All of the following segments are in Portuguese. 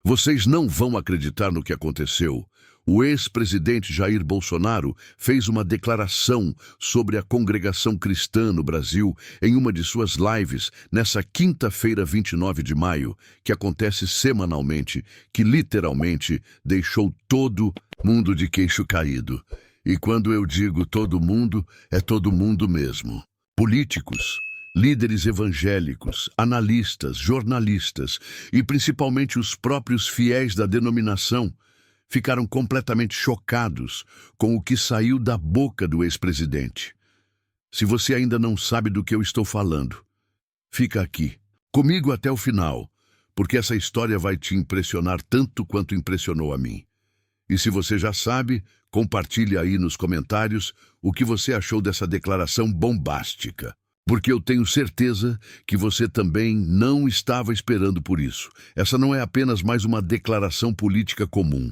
Vocês não vão acreditar no que aconteceu. O ex-presidente Jair Bolsonaro fez uma declaração sobre a congregação cristã no Brasil em uma de suas lives nessa quinta-feira, 29 de maio, que acontece semanalmente, que literalmente deixou todo mundo de queixo caído. E quando eu digo todo mundo, é todo mundo mesmo. Políticos, líderes evangélicos, analistas, jornalistas e principalmente os próprios fiéis da denominação ficaram completamente chocados com o que saiu da boca do ex-presidente. Se você ainda não sabe do que eu estou falando, fica aqui, comigo até o final, porque essa história vai te impressionar tanto quanto impressionou a mim. E se você já sabe, compartilhe aí nos comentários o que você achou dessa declaração bombástica. Porque eu tenho certeza que você também não estava esperando por isso. Essa não é apenas mais uma declaração política comum.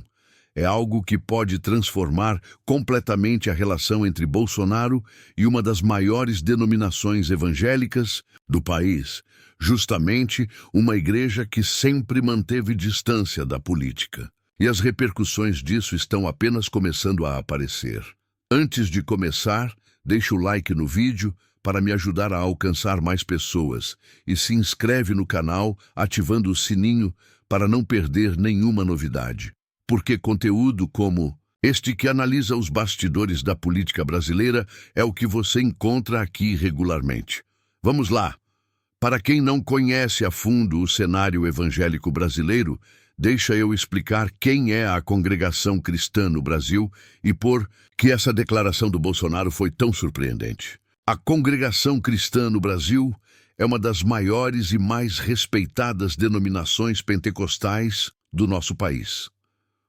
É algo que pode transformar completamente a relação entre Bolsonaro e uma das maiores denominações evangélicas do país, justamente uma igreja que sempre manteve distância da política. E as repercussões disso estão apenas começando a aparecer. Antes de começar, deixa o like no vídeo para me ajudar a alcançar mais pessoas e se inscreve no canal ativando o sininho para não perder nenhuma novidade. Porque conteúdo como este que analisa os bastidores da política brasileira é o que você encontra aqui regularmente. Vamos lá! Para quem não conhece a fundo o cenário evangélico brasileiro, deixa eu explicar quem é a congregação cristã no Brasil e por que essa declaração do Bolsonaro foi tão surpreendente. A congregação cristã no Brasil é uma das maiores e mais respeitadas denominações pentecostais do nosso país.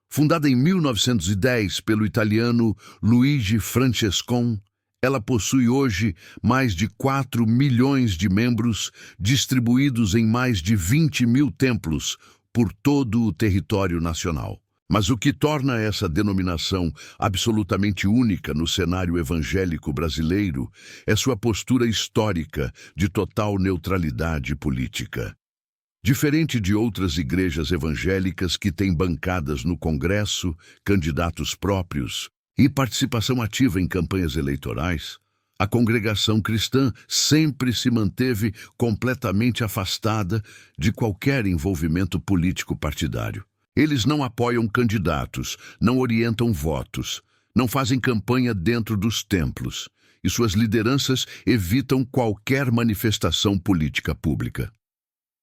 Fundada em 1910 pelo italiano Luigi Francescon, ela possui hoje mais de 4 milhões de membros distribuídos em mais de 20 mil templos por todo o território nacional. Mas o que torna essa denominação absolutamente única no cenário evangélico brasileiro é sua postura histórica de total neutralidade política. Diferente de outras igrejas evangélicas que têm bancadas no Congresso, candidatos próprios e participação ativa em campanhas eleitorais, a congregação cristã sempre se manteve completamente afastada de qualquer envolvimento político partidário. Eles não apoiam candidatos, não orientam votos, não fazem campanha dentro dos templos e suas lideranças evitam qualquer manifestação política pública.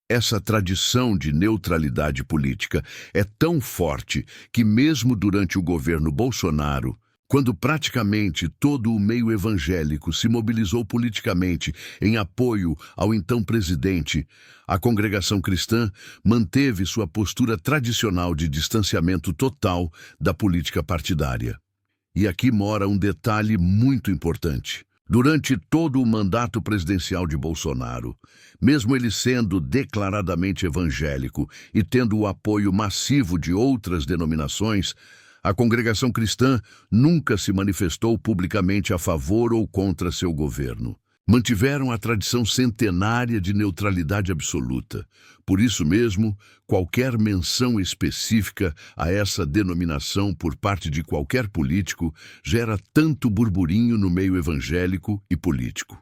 Essa tradição de neutralidade política é tão forte que mesmo durante o governo Bolsonaro, quando praticamente todo o meio evangélico se mobilizou politicamente em apoio ao então presidente, a congregação cristã manteve sua postura tradicional de distanciamento total da política partidária. E aqui mora um detalhe muito importante. Durante todo o mandato presidencial de Bolsonaro, mesmo ele sendo declaradamente evangélico e tendo o apoio massivo de outras denominações, a congregação cristã nunca se manifestou publicamente a favor ou contra seu governo. Mantiveram a tradição centenária de neutralidade absoluta. Por isso mesmo, qualquer menção específica a essa denominação por parte de qualquer político gera tanto burburinho no meio evangélico e político.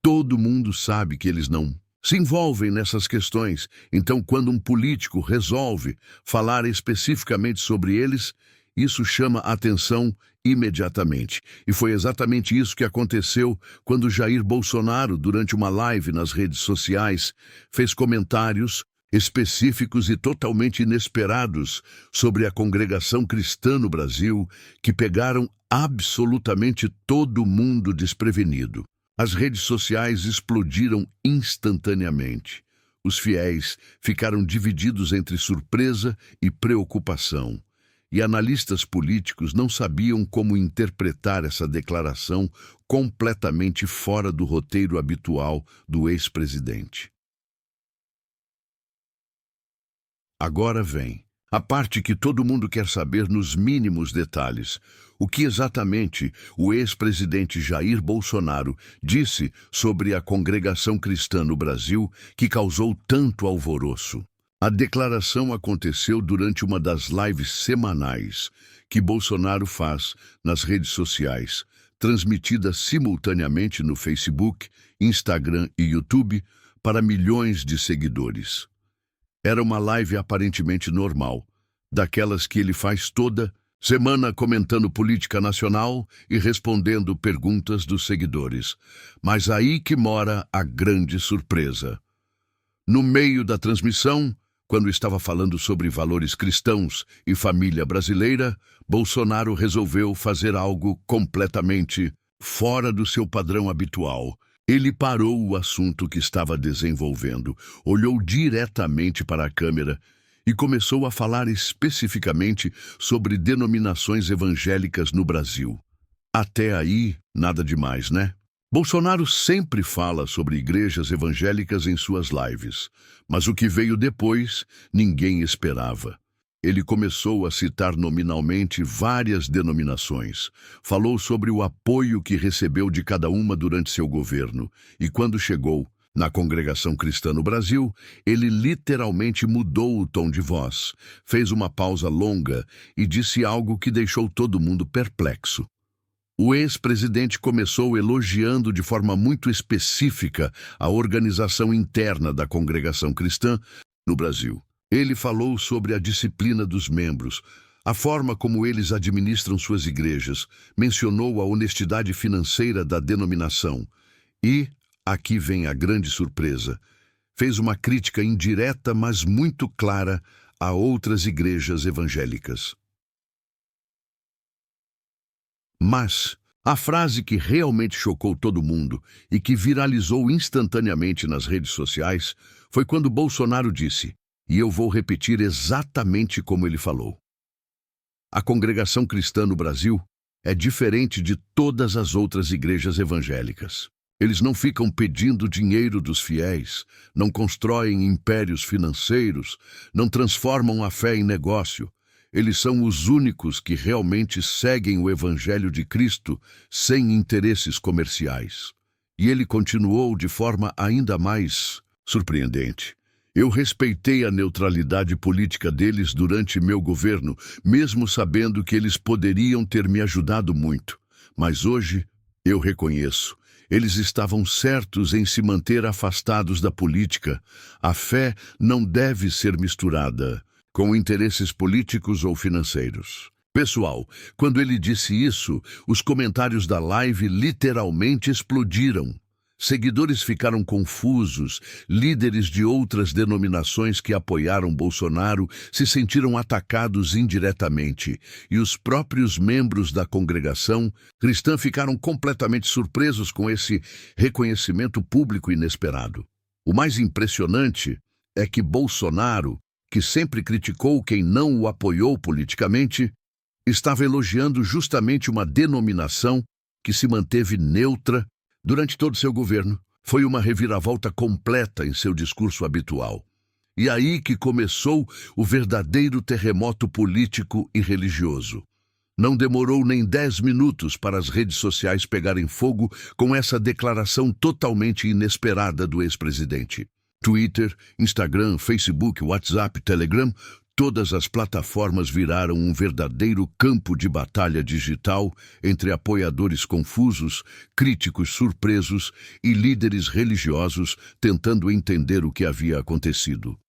Todo mundo sabe que eles não se envolvem nessas questões, então quando um político resolve falar especificamente sobre eles, isso chama a atenção imediatamente. E foi exatamente isso que aconteceu quando Jair Bolsonaro, durante uma live nas redes sociais, fez comentários específicos e totalmente inesperados sobre a congregação cristã no Brasil, que pegaram absolutamente todo mundo desprevenido. As redes sociais explodiram instantaneamente. Os fiéis ficaram divididos entre surpresa e preocupação. E analistas políticos não sabiam como interpretar essa declaração completamente fora do roteiro habitual do ex-presidente. Agora vem a parte que todo mundo quer saber nos mínimos detalhes. O que exatamente o ex-presidente Jair Bolsonaro disse sobre a congregação cristã no Brasil que causou tanto alvoroço? A declaração aconteceu durante uma das lives semanais que Bolsonaro faz nas redes sociais, transmitida simultaneamente no Facebook, Instagram e YouTube para milhões de seguidores. Era uma live aparentemente normal, daquelas que ele faz toda semana comentando política nacional e respondendo perguntas dos seguidores. Mas aí que mora a grande surpresa. No meio da transmissão, quando estava falando sobre valores cristãos e família brasileira, Bolsonaro resolveu fazer algo completamente fora do seu padrão habitual. Ele parou o assunto que estava desenvolvendo, olhou diretamente para a câmera e começou a falar especificamente sobre denominações evangélicas no Brasil. Até aí, nada demais, né? Bolsonaro sempre fala sobre igrejas evangélicas em suas lives, mas o que veio depois, ninguém esperava. Ele começou a citar nominalmente várias denominações, falou sobre o apoio que recebeu de cada uma durante seu governo, e quando chegou na Congregação Cristã no Brasil, ele literalmente mudou o tom de voz, fez uma pausa longa e disse algo que deixou todo mundo perplexo. O ex-presidente começou elogiando de forma muito específica a organização interna da Congregação Cristã no Brasil. Ele falou sobre a disciplina dos membros, a forma como eles administram suas igrejas, mencionou a honestidade financeira da denominação e, aqui vem a grande surpresa, fez uma crítica indireta, mas muito clara, a outras igrejas evangélicas. Mas a frase que realmente chocou todo mundo e que viralizou instantaneamente nas redes sociais foi quando Bolsonaro disse, e eu vou repetir exatamente como ele falou: a Congregação Cristã no Brasil é diferente de todas as outras igrejas evangélicas. Eles não ficam pedindo dinheiro dos fiéis, não constroem impérios financeiros, não transformam a fé em negócio. Eles são os únicos que realmente seguem o Evangelho de Cristo sem interesses comerciais. E ele continuou de forma ainda mais surpreendente. Eu respeitei a neutralidade política deles durante meu governo, mesmo sabendo que eles poderiam ter me ajudado muito. Mas hoje, eu reconheço, eles estavam certos em se manter afastados da política. A fé não deve ser misturada com interesses políticos ou financeiros. Pessoal, quando ele disse isso, os comentários da live literalmente explodiram. Seguidores ficaram confusos, líderes de outras denominações que apoiaram Bolsonaro se sentiram atacados indiretamente, e os próprios membros da congregação cristã ficaram completamente surpresos com esse reconhecimento público inesperado. O mais impressionante é que Bolsonaro, que sempre criticou quem não o apoiou politicamente, estava elogiando justamente uma denominação que se manteve neutra durante todo seu governo. Foi uma reviravolta completa em seu discurso habitual. E aí que começou o verdadeiro terremoto político e religioso. Não demorou nem 10 minutos para as redes sociais pegarem fogo com essa declaração totalmente inesperada do ex-presidente. Twitter, Instagram, Facebook, WhatsApp, Telegram, todas as plataformas viraram um verdadeiro campo de batalha digital entre apoiadores confusos, críticos surpresos e líderes religiosos tentando entender o que havia acontecido.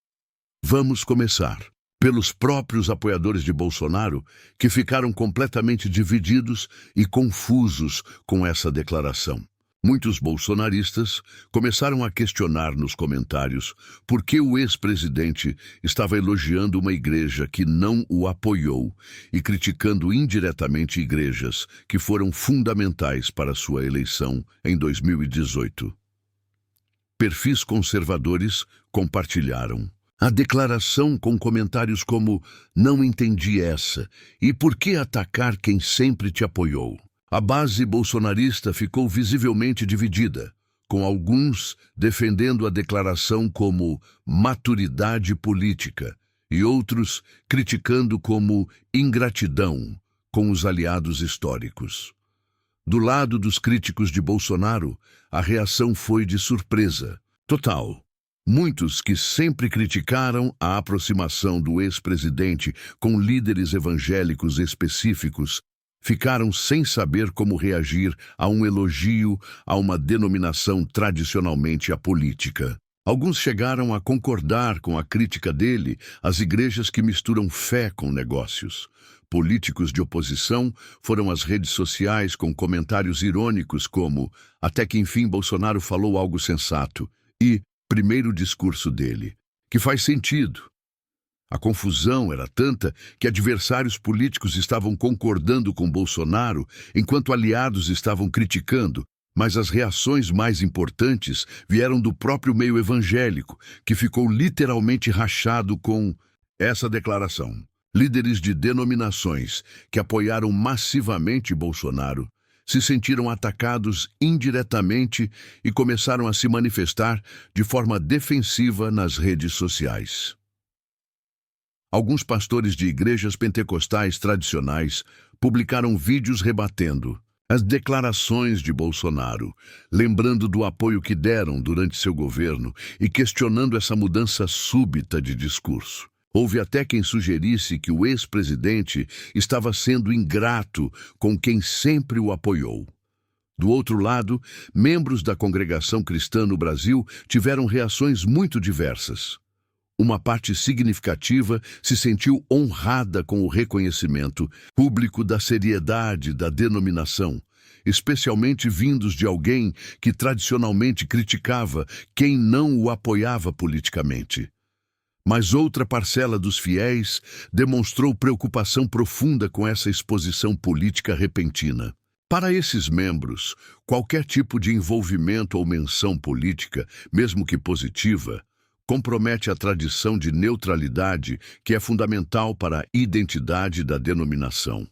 Vamos começar pelos próprios apoiadores de Bolsonaro, que ficaram completamente divididos e confusos com essa declaração. Muitos bolsonaristas começaram a questionar nos comentários por que o ex-presidente estava elogiando uma igreja que não o apoiou e criticando indiretamente igrejas que foram fundamentais para sua eleição em 2018. Perfis conservadores compartilharam a declaração com comentários como "não entendi essa" e "por que atacar quem sempre te apoiou?". A base bolsonarista ficou visivelmente dividida, com alguns defendendo a declaração como maturidade política e outros criticando como ingratidão com os aliados históricos. Do lado dos críticos de Bolsonaro, a reação foi de surpresa total. Muitos que sempre criticaram a aproximação do ex-presidente com líderes evangélicos específicos ficaram sem saber como reagir a um elogio a uma denominação tradicionalmente apolítica. Alguns chegaram a concordar com a crítica dele às igrejas que misturam fé com negócios. Políticos de oposição foram às redes sociais com comentários irônicos como "até que enfim Bolsonaro falou algo sensato" e "primeiro discurso dele", que faz sentido. A confusão era tanta que adversários políticos estavam concordando com Bolsonaro, enquanto aliados estavam criticando, mas as reações mais importantes vieram do próprio meio evangélico, que ficou literalmente rachado com essa declaração. Líderes de denominações que apoiaram massivamente Bolsonaro se sentiram atacados indiretamente e começaram a se manifestar de forma defensiva nas redes sociais. Alguns pastores de igrejas pentecostais tradicionais publicaram vídeos rebatendo as declarações de Bolsonaro, lembrando do apoio que deram durante seu governo e questionando essa mudança súbita de discurso. Houve até quem sugerisse que o ex-presidente estava sendo ingrato com quem sempre o apoiou. Do outro lado, membros da congregação cristã no Brasil tiveram reações muito diversas. Uma parte significativa se sentiu honrada com o reconhecimento público da seriedade da denominação, especialmente vindos de alguém que tradicionalmente criticava quem não o apoiava politicamente. Mas outra parcela dos fiéis demonstrou preocupação profunda com essa exposição política repentina. Para esses membros, qualquer tipo de envolvimento ou menção política, mesmo que positiva, compromete a tradição de neutralidade que é fundamental para a identidade da denominação.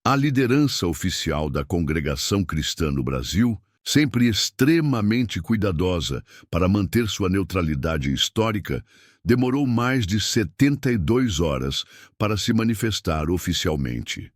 A liderança oficial da Congregação Cristã no Brasil, sempre extremamente cuidadosa para manter sua neutralidade histórica, demorou mais de 72 horas para se manifestar oficialmente.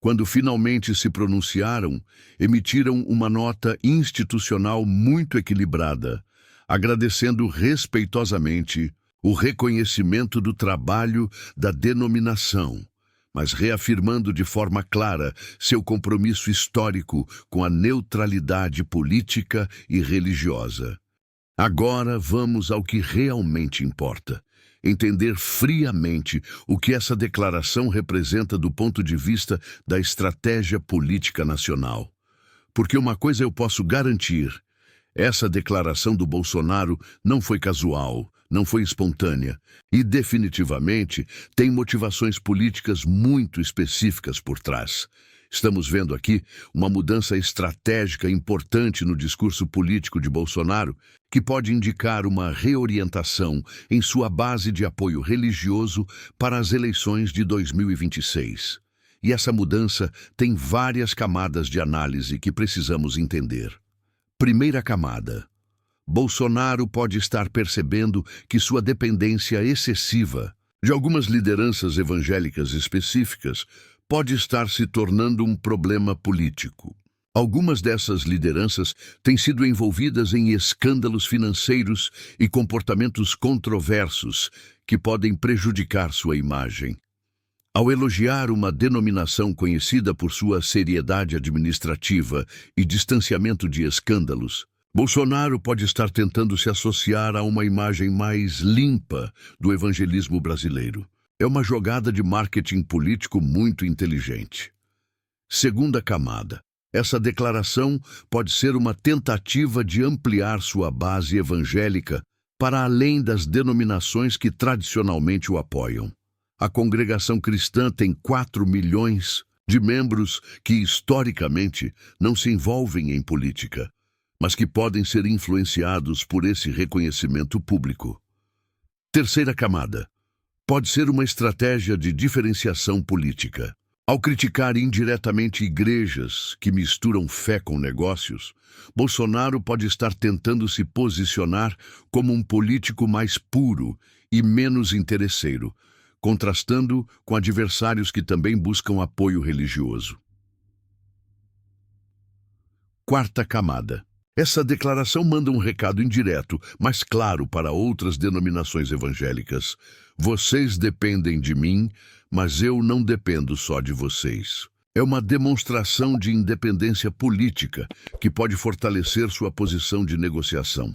Quando finalmente se pronunciaram, emitiram uma nota institucional muito equilibrada, agradecendo respeitosamente o reconhecimento do trabalho da denominação, mas reafirmando de forma clara seu compromisso histórico com a neutralidade política e religiosa. Agora vamos ao que realmente importa: entender friamente o que essa declaração representa do ponto de vista da estratégia política nacional. Porque uma coisa eu posso garantir: essa declaração do Bolsonaro não foi casual, não foi espontânea e, definitivamente, tem motivações políticas muito específicas por trás. Estamos vendo aqui uma mudança estratégica importante no discurso político de Bolsonaro, que pode indicar uma reorientação em sua base de apoio religioso para as eleições de 2026. E essa mudança tem várias camadas de análise que precisamos entender. Primeira camada: Bolsonaro pode estar percebendo que sua dependência excessiva de algumas lideranças evangélicas específicas pode estar se tornando um problema político. Algumas dessas lideranças têm sido envolvidas em escândalos financeiros e comportamentos controversos que podem prejudicar sua imagem. Ao elogiar uma denominação conhecida por sua seriedade administrativa e distanciamento de escândalos, Bolsonaro pode estar tentando se associar a uma imagem mais limpa do evangelismo brasileiro. É uma jogada de marketing político muito inteligente. Segunda camada: essa declaração pode ser uma tentativa de ampliar sua base evangélica para além das denominações que tradicionalmente o apoiam. A congregação cristã tem 4 milhões de membros que, historicamente, não se envolvem em política, mas que podem ser influenciados por esse reconhecimento público. Terceira camada: pode ser uma estratégia de diferenciação política. Ao criticar indiretamente igrejas que misturam fé com negócios, Bolsonaro pode estar tentando se posicionar como um político mais puro e menos interesseiro, contrastando com adversários que também buscam apoio religioso. Quarta camada: Essa declaração manda um recado indireto, mas claro para outras denominações evangélicas. Vocês dependem de mim, mas eu não dependo só de vocês. É uma demonstração de independência política que pode fortalecer sua posição de negociação.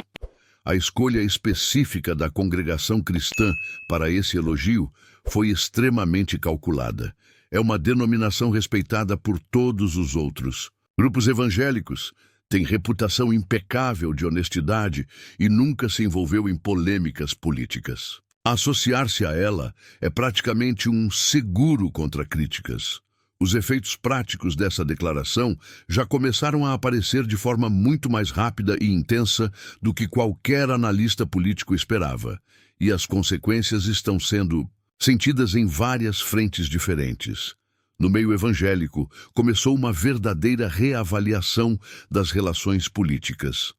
A escolha específica da congregação cristã para esse elogio foi extremamente calculada. É uma denominação respeitada por todos os outros. Grupos evangélicos têm reputação impecável de honestidade e nunca se envolveu em polêmicas políticas. Associar-se a ela é praticamente um seguro contra críticas. Os efeitos práticos dessa declaração já começaram a aparecer de forma muito mais rápida e intensa do que qualquer analista político esperava, e as consequências estão sendo sentidas em várias frentes diferentes. No meio evangélico, começou uma verdadeira reavaliação das relações políticas.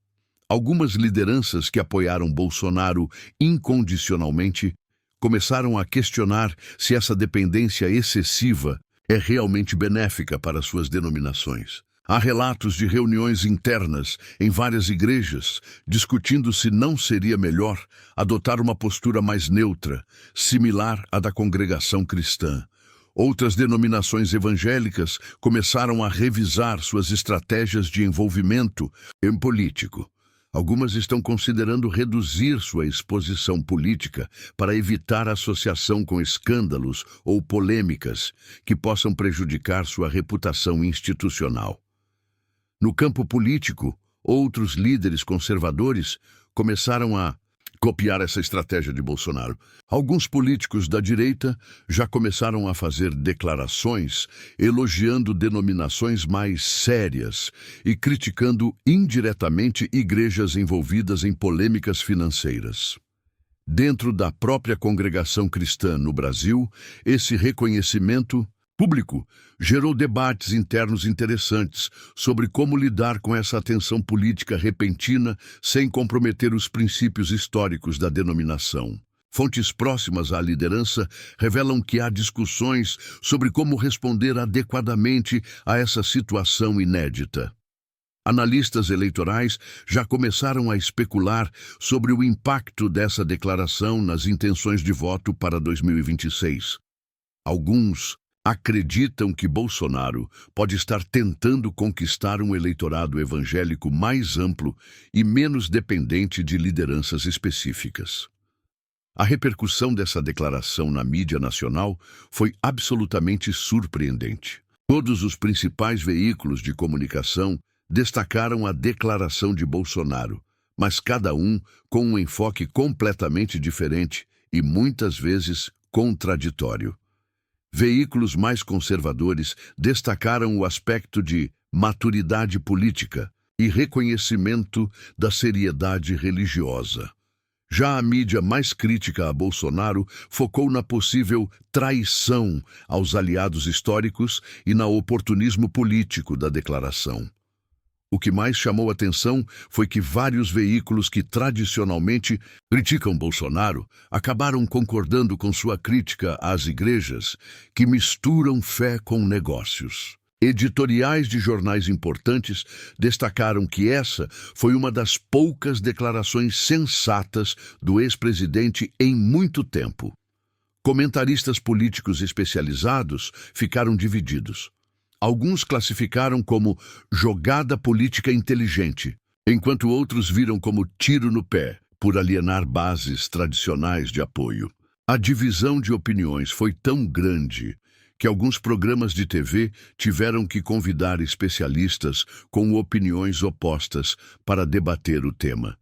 Algumas lideranças que apoiaram Bolsonaro incondicionalmente começaram a questionar se essa dependência excessiva é realmente benéfica para suas denominações. Há relatos de reuniões internas em várias igrejas discutindo se não seria melhor adotar uma postura mais neutra, similar à da congregação cristã. Outras denominações evangélicas começaram a revisar suas estratégias de envolvimento em político. Algumas estão considerando reduzir sua exposição política para evitar associação com escândalos ou polêmicas que possam prejudicar sua reputação institucional. No campo político, outros líderes conservadores começaram a copiar essa estratégia de Bolsonaro. Alguns políticos da direita já começaram a fazer declarações elogiando denominações mais sérias e criticando indiretamente igrejas envolvidas em polêmicas financeiras. Dentro da própria congregação cristã no Brasil, esse reconhecimento público gerou debates internos interessantes sobre como lidar com essa atenção política repentina sem comprometer os princípios históricos da denominação. Fontes próximas à liderança revelam que há discussões sobre como responder adequadamente a essa situação inédita. Analistas eleitorais já começaram a especular sobre o impacto dessa declaração nas intenções de voto para 2026. Alguns acreditam que Bolsonaro pode estar tentando conquistar um eleitorado evangélico mais amplo e menos dependente de lideranças específicas. A repercussão dessa declaração na mídia nacional foi absolutamente surpreendente. Todos os principais veículos de comunicação destacaram a declaração de Bolsonaro, mas cada um com um enfoque completamente diferente e muitas vezes contraditório. Veículos mais conservadores destacaram o aspecto de maturidade política e reconhecimento da seriedade religiosa. Já a mídia mais crítica a Bolsonaro focou na possível traição aos aliados históricos e no oportunismo político da declaração. O que mais chamou atenção foi que vários veículos que tradicionalmente criticam Bolsonaro acabaram concordando com sua crítica às igrejas que misturam fé com negócios. Editoriais de jornais importantes destacaram que essa foi uma das poucas declarações sensatas do ex-presidente em muito tempo. Comentaristas políticos especializados ficaram divididos. Alguns classificaram como jogada política inteligente, enquanto outros viram como tiro no pé, por alienar bases tradicionais de apoio. A divisão de opiniões foi tão grande que alguns programas de TV tiveram que convidar especialistas com opiniões opostas para debater o tema.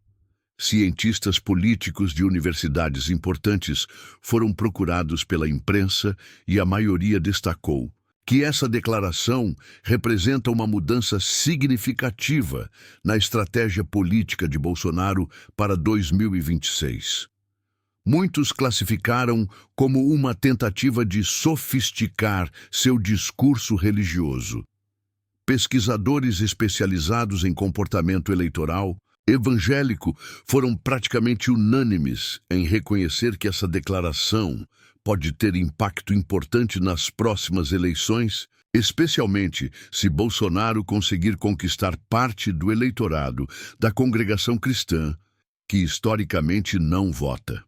Cientistas políticos de universidades importantes foram procurados pela imprensa e a maioria destacou que essa declaração representa uma mudança significativa na estratégia política de Bolsonaro para 2026. Muitos classificaram como uma tentativa de sofisticar seu discurso religioso. Pesquisadores especializados em comportamento eleitoral evangélico foram praticamente unânimes em reconhecer que essa declaração pode ter impacto importante nas próximas eleições especialmente se Bolsonaro conseguir conquistar parte do eleitorado da congregação cristã, que historicamente não vota.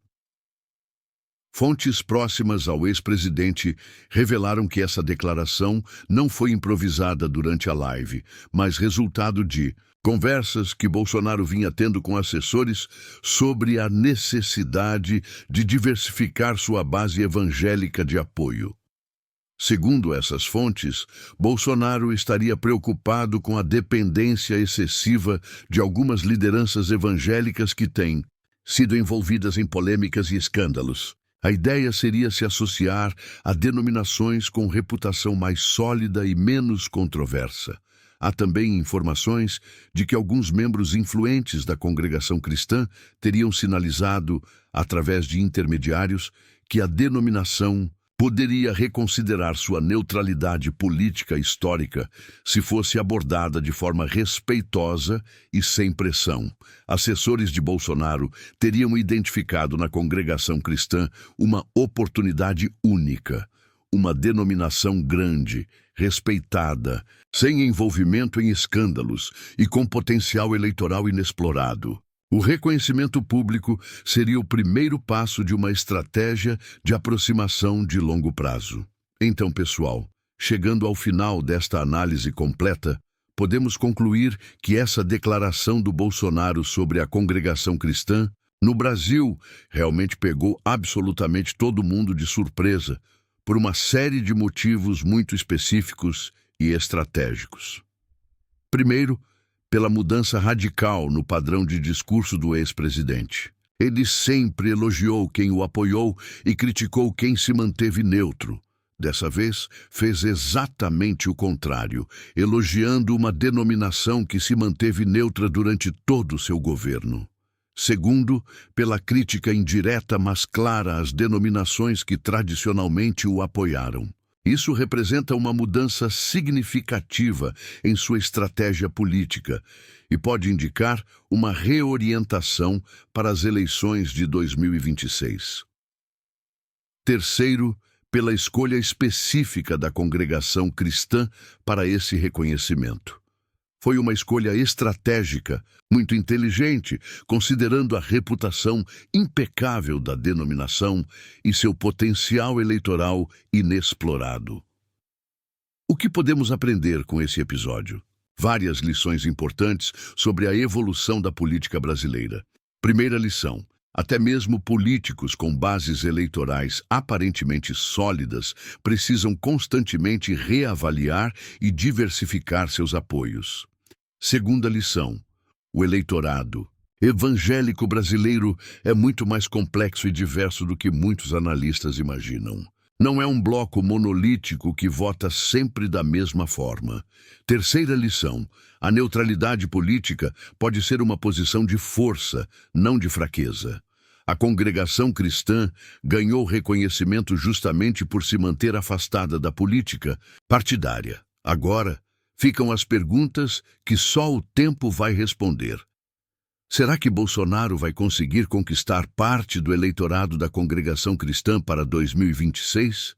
Fontes próximas ao ex-presidente revelaram que essa declaração não foi improvisada durante a live, mas resultado de conversas que Bolsonaro vinha tendo com assessores sobre a necessidade de diversificar sua base evangélica de apoio. Segundo essas fontes, Bolsonaro estaria preocupado com a dependência excessiva de algumas lideranças evangélicas que têm sido envolvidas em polêmicas e escândalos. A ideia seria se associar a denominações com reputação mais sólida e menos controversa. Há também informações de que alguns membros influentes da congregação cristã teriam sinalizado, através de intermediários, que a denominação poderia reconsiderar sua neutralidade política histórica se fosse abordada de forma respeitosa e sem pressão. Assessores de Bolsonaro teriam identificado na congregação cristã uma oportunidade única, uma denominação grande, respeitada, sem envolvimento em escândalos e com potencial eleitoral inexplorado. O reconhecimento público seria o primeiro passo de uma estratégia de aproximação de longo prazo. Então, pessoal, chegando ao final desta análise completa, podemos concluir que essa declaração do Bolsonaro sobre a congregação cristã no Brasil realmente pegou absolutamente todo mundo de surpresa, por uma série de motivos muito específicos e estratégicos. Primeiro, pela mudança radical no padrão de discurso do ex-presidente. Ele sempre elogiou quem o apoiou e criticou quem se manteve neutro. Dessa vez, fez exatamente o contrário, elogiando uma denominação que se manteve neutra durante todo o seu governo. Segundo, pela crítica indireta mas clara às denominações que tradicionalmente o apoiaram. Isso representa uma mudança significativa em sua estratégia política e pode indicar uma reorientação para as eleições de 2026. Terceiro, pela escolha específica da congregação cristã para esse reconhecimento. Foi uma escolha estratégica, muito inteligente, considerando a reputação impecável da denominação e seu potencial eleitoral inexplorado. O que podemos aprender com esse episódio? Várias lições importantes sobre a evolução da política brasileira. Primeira lição: até mesmo políticos com bases eleitorais aparentemente sólidas precisam constantemente reavaliar e diversificar seus apoios. Segunda lição: o eleitorado evangélico brasileiro é muito mais complexo e diverso do que muitos analistas imaginam. Não é um bloco monolítico que vota sempre da mesma forma. Terceira lição: a neutralidade política pode ser uma posição de força, não de fraqueza. A congregação cristã ganhou reconhecimento justamente por se manter afastada da política partidária. Agora, ficam as perguntas que só o tempo vai responder. Será que Bolsonaro vai conseguir conquistar parte do eleitorado da congregação cristã para 2026?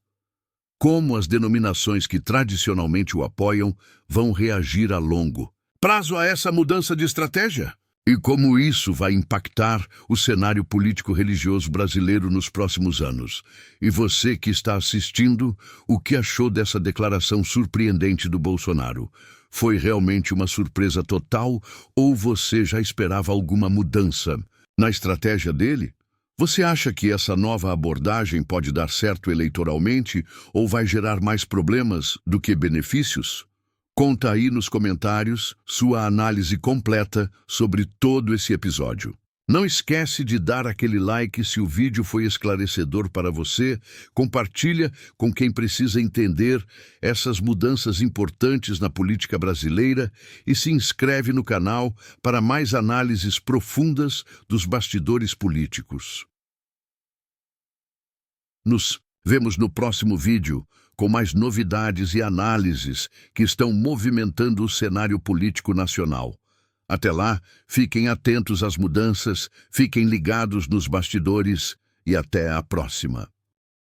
Como as denominações que tradicionalmente o apoiam vão reagir a longo prazo a essa mudança de estratégia? E como isso vai impactar o cenário político-religioso brasileiro nos próximos anos? E você que está assistindo, o que achou dessa declaração surpreendente do Bolsonaro? Foi realmente uma surpresa total ou você já esperava alguma mudança na estratégia dele? Você acha que essa nova abordagem pode dar certo eleitoralmente ou vai gerar mais problemas do que benefícios? Conta aí nos comentários sua análise completa sobre todo esse episódio. Não esquece de dar aquele like se o vídeo foi esclarecedor para você, compartilha com quem precisa entender essas mudanças importantes na política brasileira e se inscreve no canal para mais análises profundas dos bastidores políticos. Nos vemos no próximo vídeo com mais novidades e análises que estão movimentando o cenário político nacional. Até lá, fiquem atentos às mudanças, fiquem ligados nos bastidores e até a próxima.